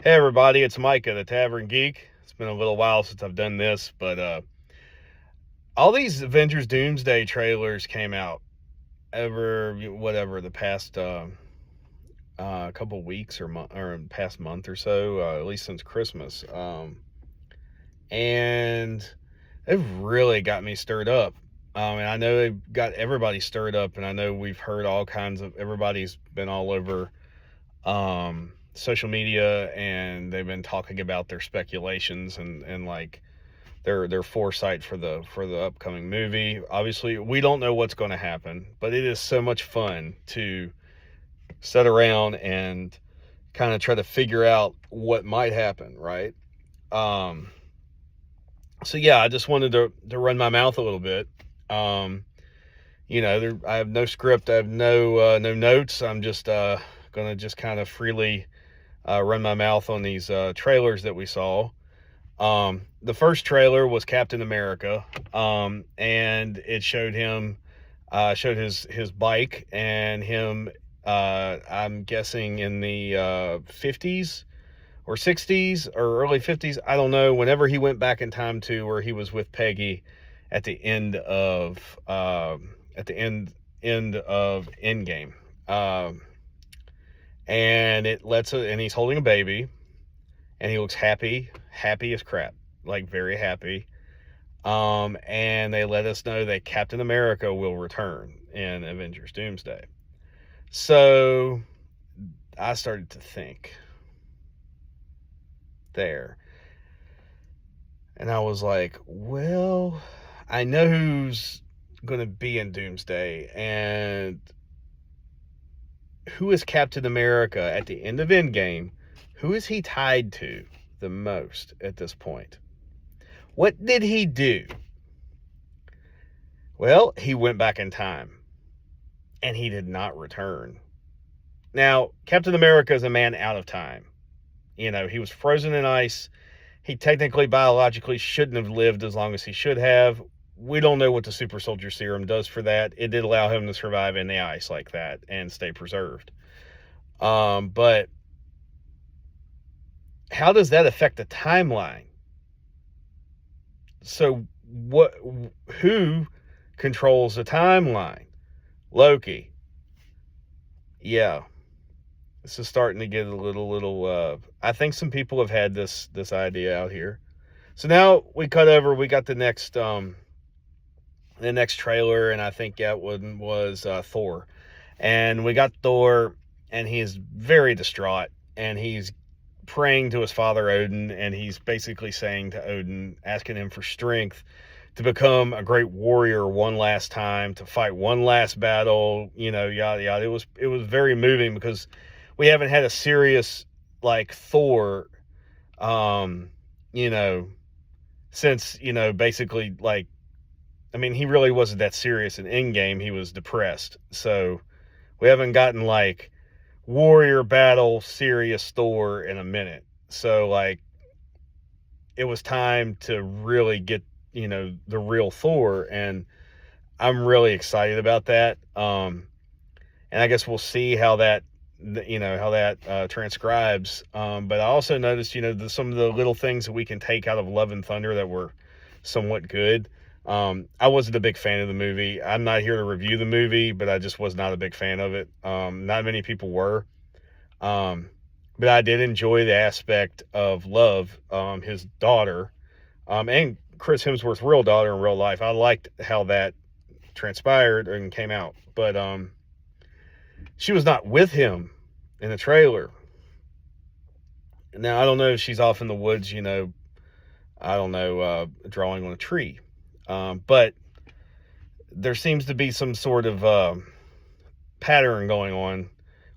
Hey everybody, it's Micah, the Tavern Geek. It's been a little while since I've done this, but all these Avengers Doomsday trailers came out over whatever the past couple weeks or past month or so, at least since Christmas, and they've really got me stirred up. And I know they've got everybody stirred up, and I know we've heard all kinds of everybody's been all over social media, and they've been talking about their speculations and like their foresight for the upcoming movie. Obviously, we don't know what's going to happen, but it is so much fun to sit around and kind of try to figure out what might happen, right? Um, so yeah, I just wanted to run my mouth a little bit. Um, I have no script, I have no notes. I'm just gonna just kind of freely run my mouth on these trailers that we saw. The first trailer was Captain America, and it showed him, showed his bike and him. I'm guessing in the 50s or 60s or early 50s. I don't know. Whenever he went back in time to where he was with Peggy at the end of end of Endgame, and and he's holding a baby, and he looks happy as crap, like very happy. And they let us know that Captain America will return in Avengers Doomsday. So I started to think there, and I was like, well, I know who's going to be in Doomsday, and who is Captain America at the end of Endgame? Who is he tied to the most at this point? What did he do? Well, he went back in time, and he did not return. Now, Captain America is a man out of time. He was frozen in ice. He technically, biologically, shouldn't have lived as long as he should have. We don't know what the super soldier serum does for that. It did allow him to survive in the ice like that and stay preserved. But how does that affect the timeline? So who controls the timeline? Loki. Yeah. This is starting to get a little I think some people have had this idea out here. So now we cut over, we got the next trailer, and I think that one was Thor. And we got Thor, and he's very distraught, and he's praying to his father Odin, and he's basically saying to Odin, asking him for strength to become a great warrior one last time, to fight one last battle, yada yada. It was very moving because we haven't had a serious like Thor, um, you know, since basically like, I mean, he really wasn't that serious in Endgame. He was depressed, so we haven't gotten like warrior battle serious Thor in a minute. So like, it was time to really get the real Thor, and I'm really excited about that. And I guess we'll see how that transcribes. But I also noticed some of the little things that we can take out of Love and Thunder that were somewhat good. I wasn't a big fan of the movie. I'm not here to review the movie, but I just was not a big fan of it. Not many people were. But I did enjoy the aspect of Love, his daughter, and Chris Hemsworth's real daughter in real life. I liked how that transpired and came out. But she was not with him in the trailer. Now, I don't know if she's off in the woods, I don't know, drawing on a tree. But there seems to be some sort of pattern going on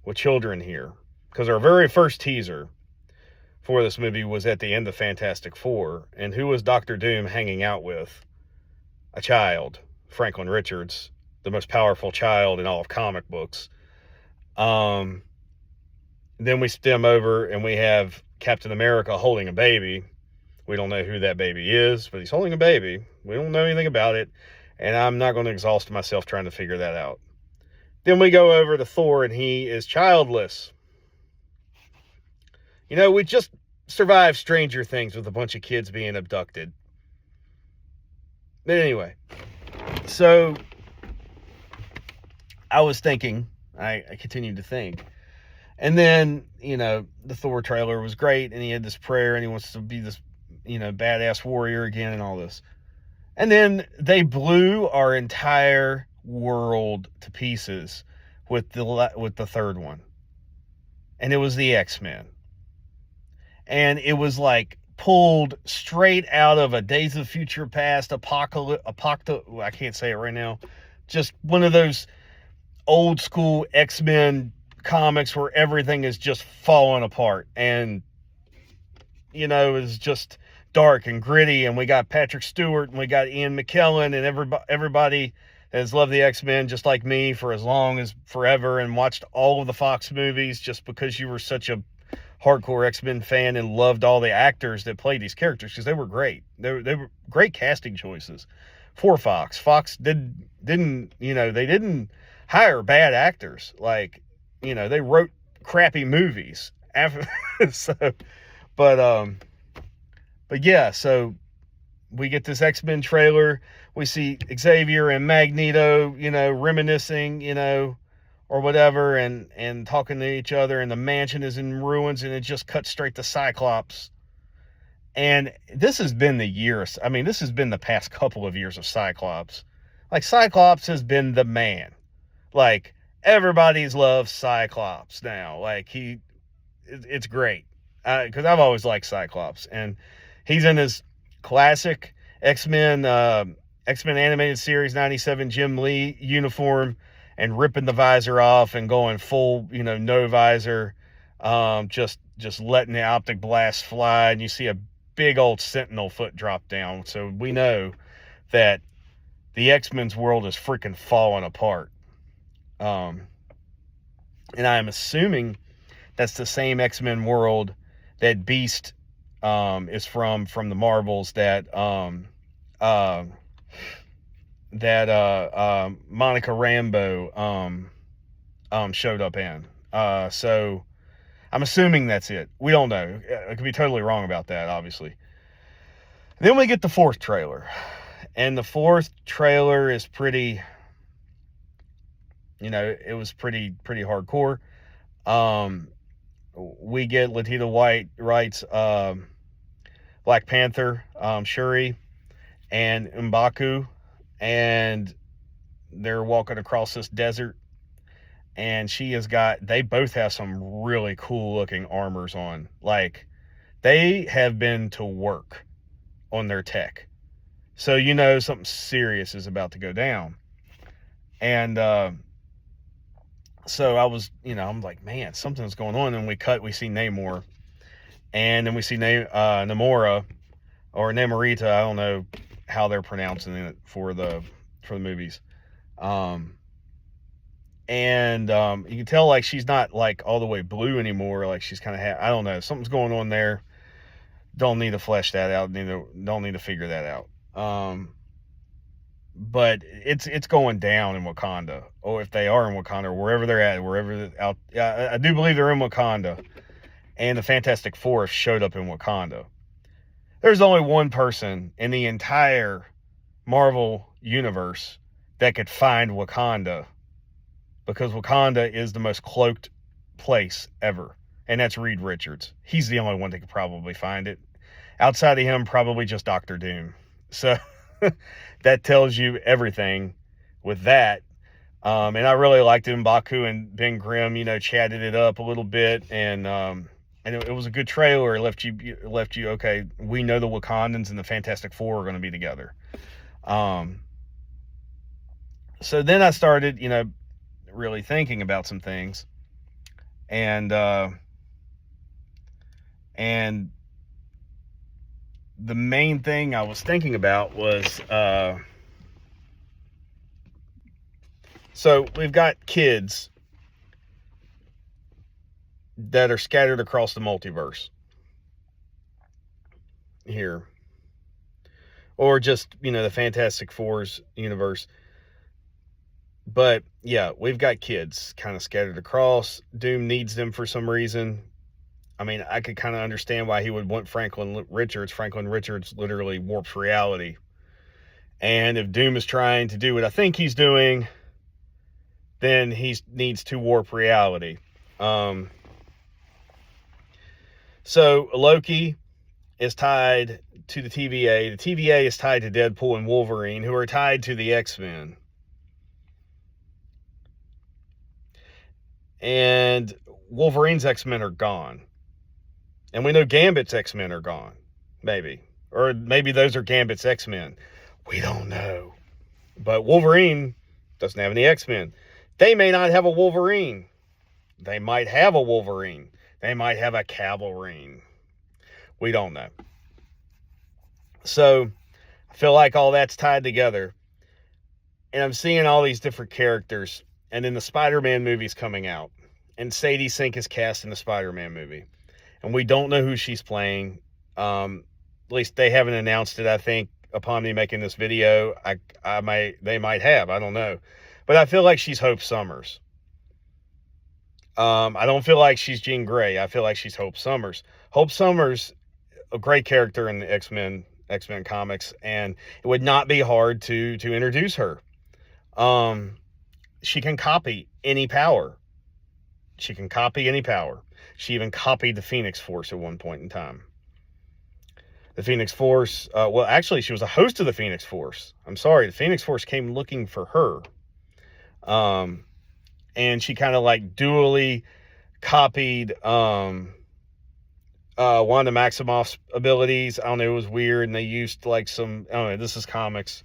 with children here. Because our very first teaser for this movie was at the end of Fantastic Four. And who was Dr. Doom hanging out with? A child, Franklin Richards, the most powerful child in all of comic books. Then we stem over and we have Captain America holding a baby. We don't know who that baby is, but he's holding a baby. We don't know anything about it, and I'm not going to exhaust myself trying to figure that out. Then we go over to Thor, and he is childless. We just survived Stranger Things with a bunch of kids being abducted. But anyway, so I was thinking, I continued to think. And then, the Thor trailer was great, and he had this prayer, and he wants to be this, badass warrior again and all this. And then they blew our entire world to pieces with the third one. And it was the X-Men. And it was like pulled straight out of a Days of Future Past I can't say it right now. Just one of those old school X-Men comics where everything is just falling apart. And, it's just dark and gritty, and we got Patrick Stewart and we got Ian McKellen, and everybody has loved the X-Men just like me for as long as forever, and watched all of the Fox movies just because you were such a hardcore X-Men fan and loved all the actors that played these characters, because they were great. They were great casting choices for Fox. Fox didn't they didn't hire bad actors. Like, they wrote crappy movies after. But yeah, so we get this X-Men trailer. We see Xavier and Magneto, reminiscing, or whatever, and talking to each other, and the mansion is in ruins, and it just cuts straight to Cyclops. And this has been this has been the past couple of years of Cyclops. Like, Cyclops has been the man. Like, everybody's loved Cyclops now. Like, it's great. Because I've always liked Cyclops. And he's in his classic X-Men animated series 97 Jim Lee uniform, and ripping the visor off and going full, no visor, just letting the optic blast fly, and you see a big old Sentinel foot drop down. So we know that the X-Men's world is freaking falling apart. And I'm assuming that's the same X-Men world that Beast is from the Marvels, that Monica Rambeau showed up in. So I'm assuming that's it. We don't know. I could be totally wrong about that, obviously. Then we get the fourth trailer. And the fourth trailer is pretty, it was pretty hardcore. We get Letitia White writes Black Panther, Shuri, and M'Baku, and they're walking across this desert, and they both have some really cool looking armors on. Like, they have been to work on their tech. So something serious is about to go down. And so I was, I'm like, man, something's going on. And we see Namor. And then we see Namora, or Namorita. I don't know how they're pronouncing it for the movies. And you can tell, like, she's not like all the way blue anymore. Like, she's kind of I don't know, something's going on there. Don't need to flesh that out. Don't need to figure that out. But it's going down in Wakanda, or if they are in Wakanda, or wherever they're at, I do believe they're in Wakanda. And the Fantastic Four showed up in Wakanda. There's only one person in the entire Marvel universe that could find Wakanda, because Wakanda is the most cloaked place ever, and that's Reed Richards. He's the only one that could probably find it. Outside of him, probably just Doctor Doom. So that tells you everything with that. And I really liked it. M'Baku and Ben Grimm, chatted it up a little bit, and it was a good trailer. It left you okay. We know the Wakandans and the Fantastic Four are going to be together. So then I started, really thinking about some things, and the main thing I was thinking about was, so we've got kids that are scattered across the multiverse here, or just, the Fantastic Four's universe. But yeah, we've got kids kind of scattered across. Doom needs them for some reason. I mean, I could kind of understand why he would want Franklin Richards. Franklin Richards literally warps reality. And if Doom is trying to do what I think he's doing, then he needs to warp reality. So Loki is tied to the TVA. The TVA is tied to Deadpool and Wolverine, who are tied to the X-Men. And Wolverine's X-Men are gone. And we know Gambit's X-Men are gone. Maybe. Or maybe those are Gambit's X-Men. We don't know. But Wolverine doesn't have any X-Men. They may not have a Wolverine. They might have a Wolverine. They might have a Cavalrine. We don't know. So I feel like all that's tied together. And I'm seeing all these different characters. And then the Spider-Man movie's coming out. And Sadie Sink is cast in the Spider-Man movie. And we don't know who she's playing. At least they haven't announced it, I think, upon me making this video. They might have. I don't know. But I feel like she's Hope Summers. I don't feel like she's Jean Grey. I feel like she's Hope Summers. Hope Summers, a great character in the X-Men comics, and it would not be hard to introduce her. She can copy any power. She can copy any power. She even copied the Phoenix Force at one point in time. The Phoenix Force, well, actually, she was a host of the Phoenix Force. I'm sorry, the Phoenix Force came looking for her. And she kind of like dually copied Wanda Maximoff's abilities. I don't know, it was weird, and they used like some, I don't know, this is comics.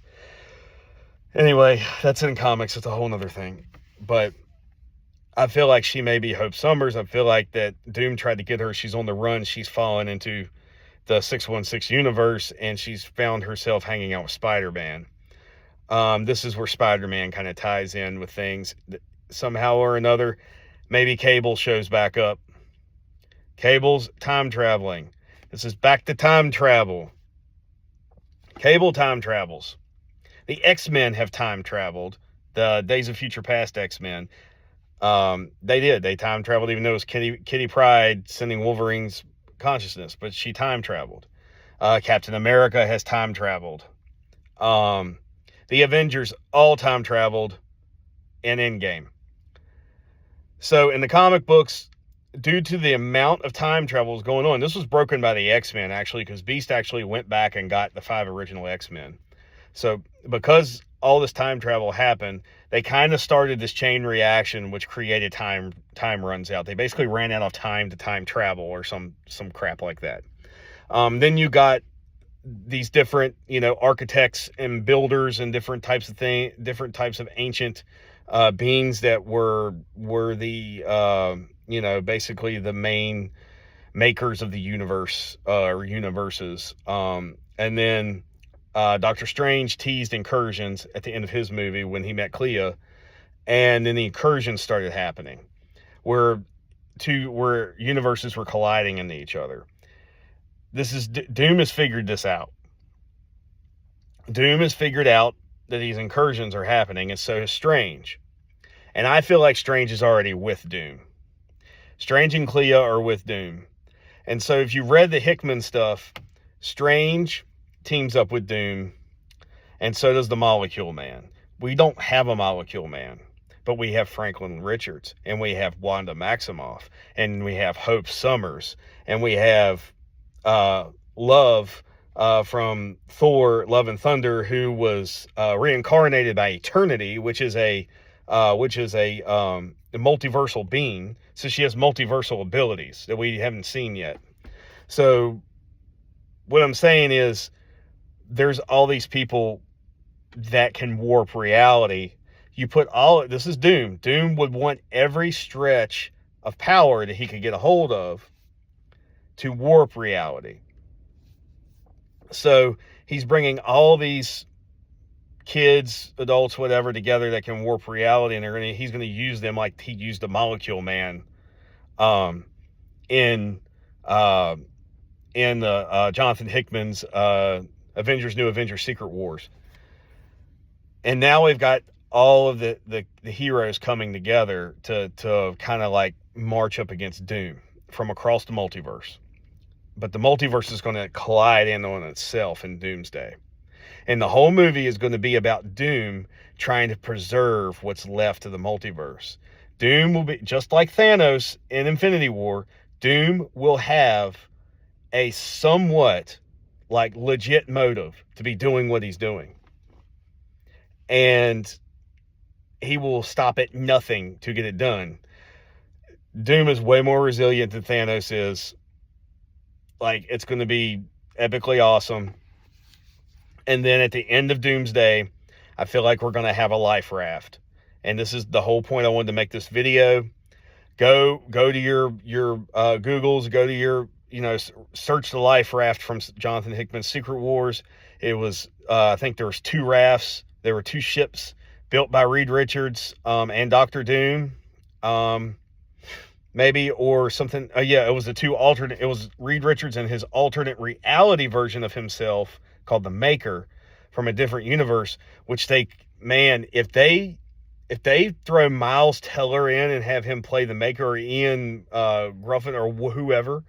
Anyway, that's in comics, it's a whole nother thing. But I feel like she may be Hope Summers. I feel like that Doom tried to get her. She's on the run. She's fallen into the 616 universe, and she's found herself hanging out with Spider-Man. This is where Spider-Man kind of ties in with things. Somehow or another, maybe Cable shows back up. Cable's time traveling. This is back to time travel. Cable time travels. The X-Men have time traveled. The Days of Future Past X-Men. They did. They time traveled, even though it was Kitty Pryde sending Wolverine's consciousness, but she time traveled. Captain America has time traveled. The Avengers all time traveled in Endgame. So in the comic books, due to the amount of time travel going on, this was broken by the X-Men, actually, because Beast actually went back and got the 5 original X-Men. So because all this time travel happened, they kind of started this chain reaction, which created time runs out. They basically ran out of time to time travel or some crap like that. Then you got these different, architects and builders and different types of ancient beings that were the, basically the main makers of the universe or universes. And then Doctor Strange teased incursions at the end of his movie when he met Clea, and then the incursions started happening, where universes were colliding into each other. Doom has figured this out. Doom has figured out that these incursions are happening, and so is Strange. And I feel like Strange is already with Doom. Strange and Clea are with Doom. And so if you read the Hickman stuff, Strange teams up with Doom, and so does the Molecule Man. We don't have a Molecule Man, but we have Franklin Richards, and we have Wanda Maximoff, and we have Hope Summers, and we have Love from Thor: Love and Thunder, who was reincarnated by Eternity, which is a multiversal being. So she has multiversal abilities that we haven't seen yet. So what I'm saying is, there's all these people that can warp reality. This is Doom. Doom would want every stretch of power that he could get a hold of to warp reality. So he's bringing all these kids, adults, whatever, together that can warp reality, and he's going to use them like he used the Molecule Man in Jonathan Hickman's Avengers New Avengers Secret Wars. And now we've got all of the heroes coming together to kind of like march up against Doom. from across the multiverse. But the multiverse is going to collide in on itself in Doomsday. And the whole movie is going to be about Doom trying to preserve what's left of the multiverse. Doom will be, just like Thanos in Infinity War, Doom will have a somewhat like legit motive to be doing what he's doing. And he will stop at nothing to get it done. Doom is way more resilient than Thanos is. Like, it's going to be epically awesome. And then at the end of Doomsday, I feel like we're going to have a life raft. And this is the whole point I wanted to make this video. Go to your Googles, go to your, search the life raft from Jonathan Hickman's Secret Wars. It was, I think there was 2 rafts. There were 2 ships built by Reed Richards and Dr. Doom. Maybe, or something. It was it was Reed Richards and his alternate reality version of himself called the Maker from a different universe, which if they throw Miles Teller in and have him play the Maker, or Ian Gruffin or whoever,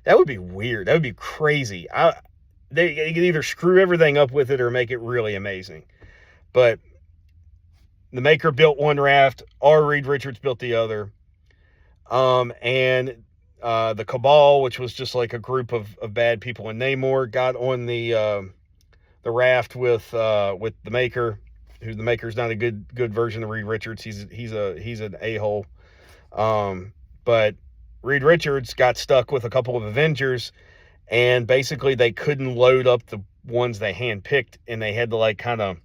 that would be weird. That would be crazy. They could either screw everything up with it or make it really amazing. But the Maker built one raft, R. Reed Richards built the other. And the Cabal, which was just like a group of bad people in Namor, got on the raft with the Maker, who the Maker's not a good version of Reed Richards. He's an a-hole. But Reed Richards got stuck with a couple of Avengers, and basically they couldn't load up the ones they handpicked, and they had to like kind of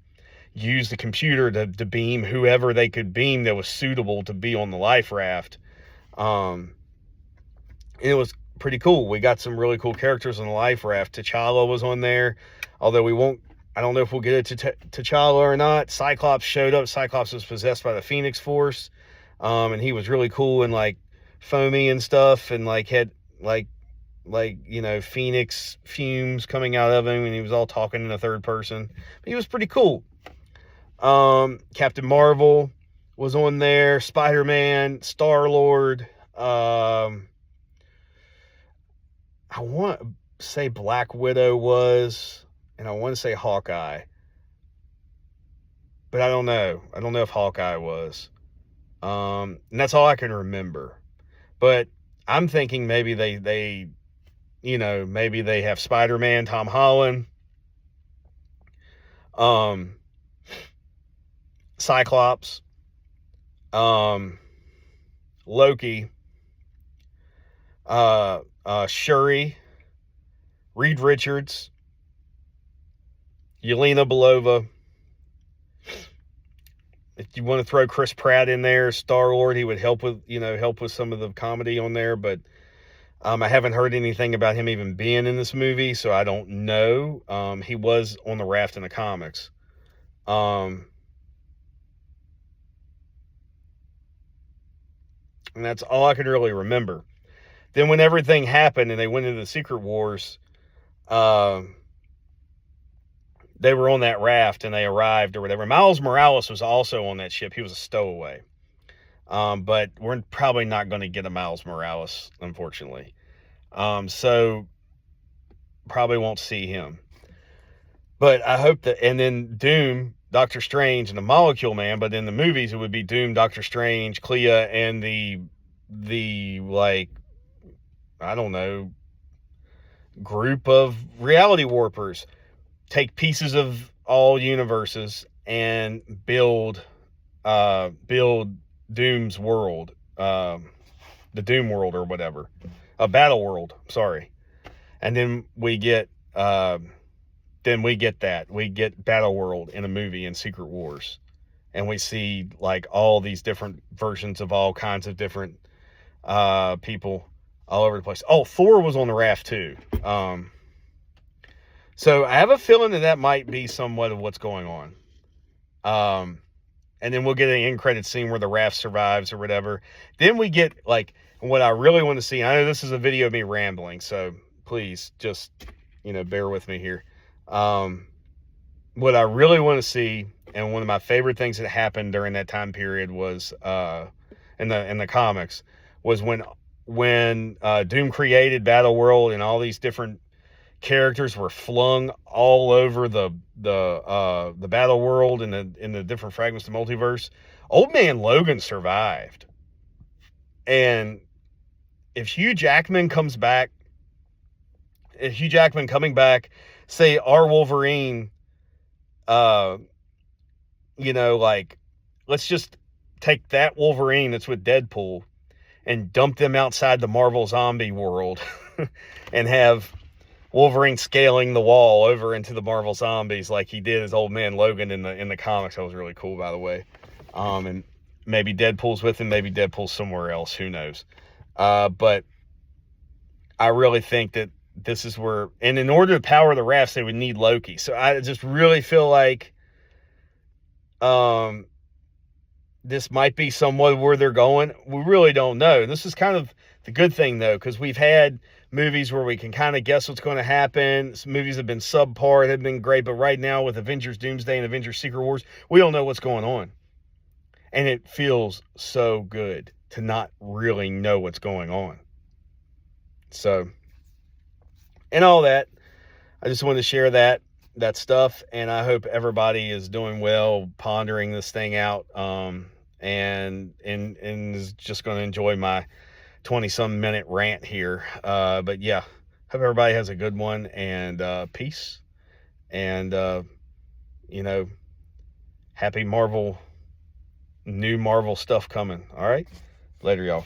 use the computer to beam whoever they could beam that was suitable to be on the life raft. And it was pretty cool. We got some really cool characters on the life raft. T'Challa was on there, although I don't know if we'll get it to T'Challa or not. Cyclops showed up. Cyclops was possessed by the Phoenix Force, and he was really cool and like foamy and stuff, and like had like Phoenix fumes coming out of him, and he was all talking in the third person. But he was pretty cool. Captain Marvel was on there, Spider-Man, Star-Lord, I want to say Black Widow was, and I want to say Hawkeye, but I don't know. I don't know if Hawkeye was. And that's all I can remember. But I'm thinking maybe they maybe they have Spider-Man, Tom Holland, Cyclops, Loki, Shuri, Reed Richards, Yelena Belova. If you want to throw Chris Pratt in there, Star-Lord, he would help with some of the comedy on there, but I haven't heard anything about him even being in this movie, so I don't know. He was on the raft in the comics. And that's all I can really remember. Then when everything happened and they went into the Secret Wars, they were on that raft and they arrived or whatever. Miles Morales was also on that ship. He was a stowaway. But we're probably not going to get a Miles Morales, unfortunately. So probably won't see him. But I hope that, and then Doom, Doctor Strange, and the Molecule Man, but in the movies it would be Doom, Doctor Strange, Clea, and the like, I don't know, group of reality warpers take pieces of all universes and build Doom's world, the Doom world or whatever, a battle world, sorry. And then we get that. We get Battle World in a movie in Secret Wars. And we see like all these different versions of all kinds of different people all over the place. Oh, Thor was on the raft too. So I have a feeling that might be somewhat of what's going on. And then we'll get an end credit scene where the raft survives or whatever. Then we get like what I really want to see. I know this is a video of me rambling, so please just, bear with me here. What I really want to see, and one of my favorite things that happened during that time period was, in the comics, was when when Doom created Battle World and all these different characters were flung all over the Battle World and the different fragments of the multiverse, Old Man Logan survived. And if Hugh Jackman comes back, say our Wolverine, like, let's just take that Wolverine that's with Deadpool and dump them outside the Marvel zombie world and have Wolverine scaling the wall over into the Marvel zombies like he did as Old Man Logan in the comics. That was really cool, by the way. And maybe Deadpool's with him, maybe Deadpool's somewhere else, who knows. But I really think that this is where, and in order to power the rafts, they would need Loki. So I just really feel like this might be somewhat where they're going. We really don't know. This is kind of the good thing, though, because we've had movies where we can kind of guess what's going to happen. Some movies have been subpar, they've been great, but right now with Avengers Doomsday and Avengers Secret Wars, we don't know what's going on. And it feels so good to not really know what's going on. So, and all that, I just wanted to share that stuff, and I hope everybody is doing well, pondering this thing out, and is just going to enjoy my 20-some minute rant here. But yeah, hope everybody has a good one, and peace, and happy new Marvel stuff coming. All right, later, y'all.